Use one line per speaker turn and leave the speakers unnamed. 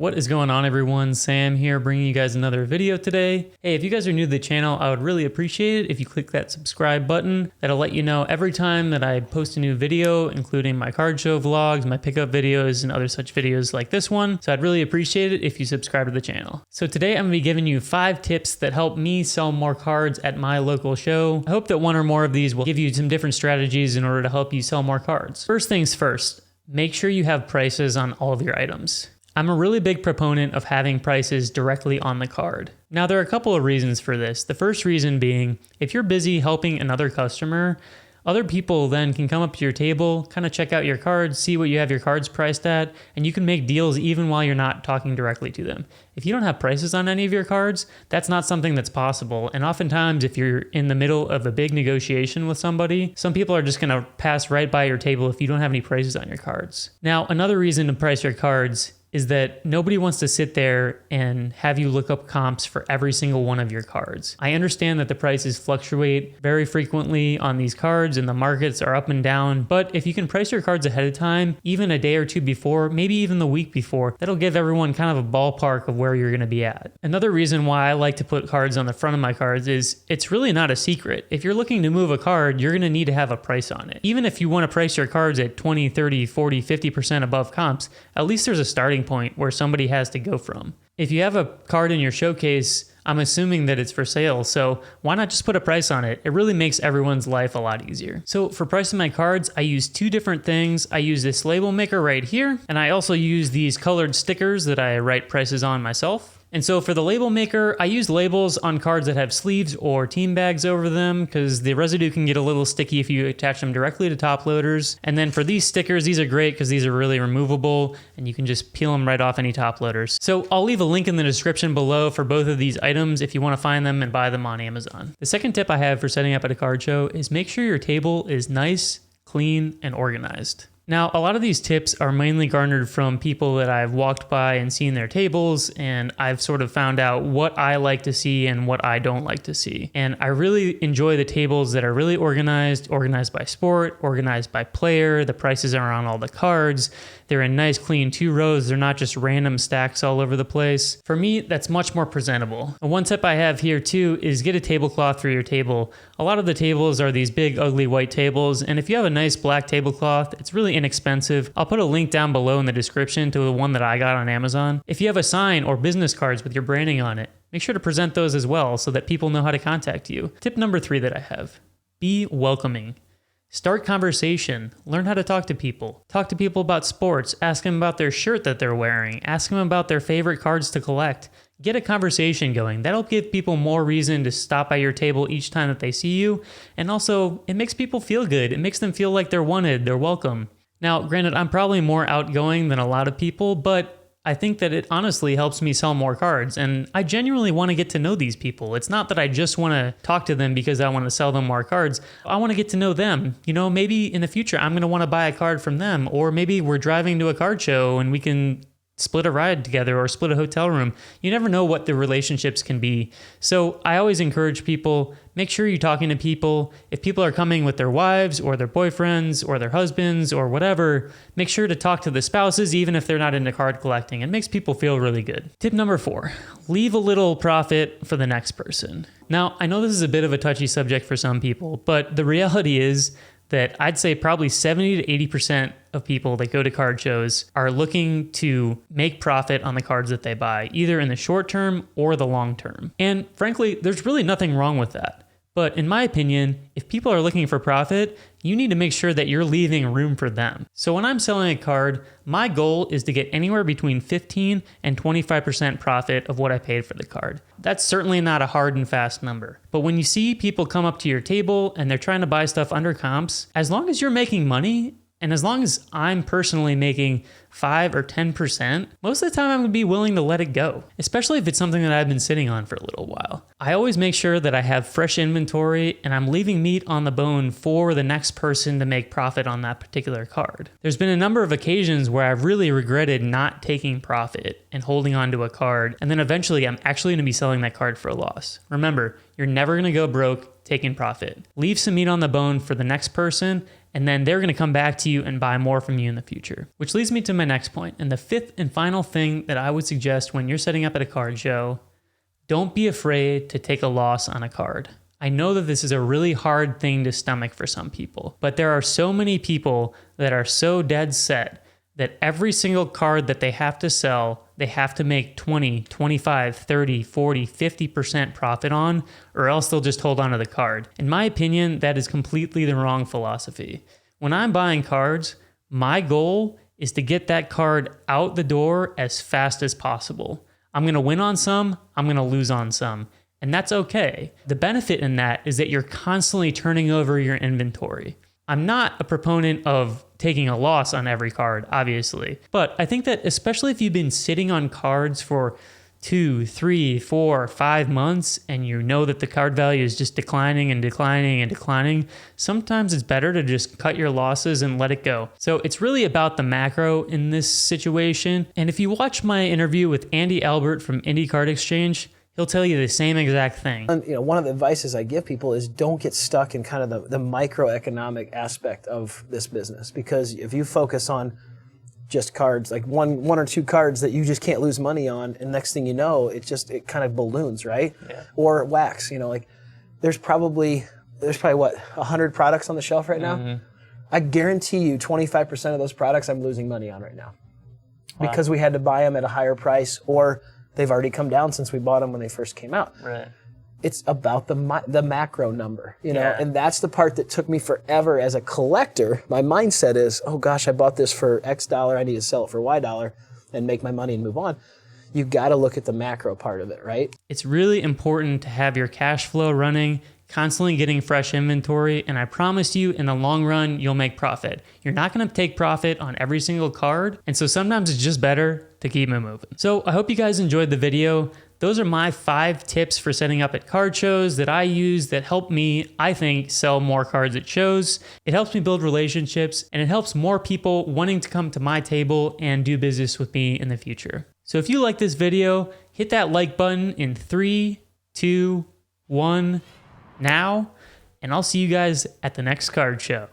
What is going on, everyone? Sam here, bringing you guys another video today. Hey, if you guys are new to the channel, I would really appreciate it if you click that subscribe button. That'll let you know every time that I post a new video, including my card show vlogs, my pickup videos, and other such videos like this one. So I'd really appreciate it if you subscribe to the channel. So today I'm gonna be giving you 5 tips that help me sell more cards at my local show. I hope that one or more of these will give you some different strategies in order to help you sell more cards. First things first, make sure you have prices on all of your items. I'm a really big proponent of having prices directly on the card. Now, there are a couple of reasons for this. The first reason being, if you're busy helping another customer, other people then can come up to your table, kind of check out your cards, see what you have your cards priced at, and you can make deals even while you're not talking directly to them. If you don't have prices on any of your cards, that's not something that's possible. And oftentimes, if you're in the middle of a big negotiation with somebody, some people are just going to pass right by your table if you don't have any prices on your cards. Now, another reason to price your cards is that nobody wants to sit there and have you look up comps for every single one of your cards. I understand that the prices fluctuate very frequently on these cards and the markets are up and down, but if you can price your cards ahead of time, even a day or two before, maybe even the week before, that'll give everyone kind of a ballpark of where you're gonna be at. Another reason why I like to put cards on the front of my cards is it's really not a secret. If you're looking to move a card, you're gonna need to have a price on it. Even if you wanna price your cards at 20, 30, 40, 50% above comps, at least there's a starting point where somebody has to go from. If you have a card in your showcase, I'm assuming that it's for sale, so why not just put a price on it? It really makes everyone's life a lot easier. So for pricing my cards, I use 2 different things. I use this label maker right here, and I also use these colored stickers that I write prices on myself. And so for the label maker, I use labels on cards that have sleeves or team bags over them because the residue can get a little sticky if you attach them directly to top loaders. And then for these stickers, these are great because these are really removable and you can just peel them right off any top loaders. So I'll leave a link in the description below for both of these items if you want to find them and buy them on Amazon. The second tip I have for setting up at a card show is make sure your table is nice, clean, and organized. Now, a lot of these tips are mainly garnered from people that I've walked by and seen their tables, and I've sort of found out what I like to see and what I don't like to see. And I really enjoy the tables that are really organized by sport, organized by player, the prices are on all the cards, they're in nice clean 2 rows, they're not just random stacks all over the place. For me, that's much more presentable. And one tip I have here too is get a tablecloth for your table. A lot of the tables are these big ugly white tables, and if you have a nice black tablecloth, it's really inexpensive. I'll put a link down below in the description to the one that I got on Amazon. If you have a sign or business cards with your branding on it, make sure to present those as well so that people know how to contact you. Tip number 3 that I have, be welcoming. Start conversation, learn how to talk to people. Talk to people about sports, ask them about their shirt that they're wearing, ask them about their favorite cards to collect. Get a conversation going. That'll give people more reason to stop by your table each time that they see you. And also, it makes people feel good. It makes them feel like they're wanted, they're welcome. Now, granted, I'm probably more outgoing than a lot of people, but I think that it honestly helps me sell more cards, and I genuinely want to get to know these people. It's not that I just want to talk to them because I want to sell them more cards. I want to get to know them. You know, maybe in the future I'm going to want to buy a card from them, or maybe we're driving to a card show and we can split a ride together or split a hotel room. You never know what the relationships can be. So I always encourage people, make sure you're talking to people. If people are coming with their wives or their boyfriends or their husbands or whatever, make sure to talk to the spouses even if they're not into card collecting. It makes people feel really good. Tip number 4, leave a little profit for the next person. Now, I know this is a bit of a touchy subject for some people, but the reality is that I'd say probably 70 to 80% of people that go to card shows are looking to make profit on the cards that they buy, either in the short term or the long term. And frankly, there's really nothing wrong with that. But in my opinion, if people are looking for profit, you need to make sure that you're leaving room for them. So when I'm selling a card, my goal is to get anywhere between 15 and 25% profit of what I paid for the card. That's certainly not a hard and fast number. But when you see people come up to your table and they're trying to buy stuff under comps, as long as you're making money, and as long as I'm personally making 5 or 10%, most of the time I'm gonna be willing to let it go, especially if it's something that I've been sitting on for a little while. I always make sure that I have fresh inventory and I'm leaving meat on the bone for the next person to make profit on that particular card. There's been a number of occasions where I've really regretted not taking profit and holding on to a card, and then eventually I'm actually gonna be selling that card for a loss. Remember, you're never gonna go broke taking profit. Leave some meat on the bone for the next person and then they're going to come back to you and buy more from you in the future. Which leads me to my next point, and the fifth and final thing that I would suggest when you're setting up at a card show: don't be afraid to take a loss on a card. I know that this is a really hard thing to stomach for some people, but there are so many people that are so dead set that every single card that they have to sell, they have to make 20, 25, 30, 40, 50% profit on, or else they'll just hold on to the card. In my opinion, that is completely the wrong philosophy. When I'm buying cards, my goal is to get that card out the door as fast as possible. I'm going to win on some, I'm going to lose on some. And that's okay. The benefit in that is that you're constantly turning over your inventory. I'm not a proponent of taking a loss on every card, obviously, but I think that especially if you've been sitting on cards for 2, 3, 4, 5 months and you know that the card value is just declining and declining and declining, sometimes it's better to just cut your losses and let it go. So it's really about the macro in this situation. And if you watch my interview with Andy Albert from Indie Card Exchange, he'll tell you the same exact thing.
And, one of the advices I give people is don't get stuck in kind of the microeconomic aspect of this business, because if you focus on just cards, like one or two cards that you just can't lose money on, and next thing you know, it kind of balloons, right? Yeah. Or wax, like there's probably what, 100 products on the shelf right now? Mm-hmm. I guarantee you 25% of those products I'm losing money on right now. Wow. Because we had to buy them at a higher price, or they've already come down since we bought them when they first came out. Right. It's about the macro number, and that's the part that took me forever as a collector. My mindset is, oh gosh, I bought this for X dollar, I need to sell it for Y dollar and make my money and move on. You got to look at the macro part of it, right?
It's really important to have your cash flow running, constantly getting fresh inventory, and I promise you, in the long run, you'll make profit. You're not going to take profit on every single card, and so sometimes it's just better to keep it moving. So I hope you guys enjoyed the video. Those are my 5 tips for setting up at card shows that I use that help me, I think, sell more cards at shows. It helps me build relationships, and it helps more people wanting to come to my table and do business with me in the future. So if you like this video, hit that like button in 3, 2, 1, now, and I'll see you guys at the next card show.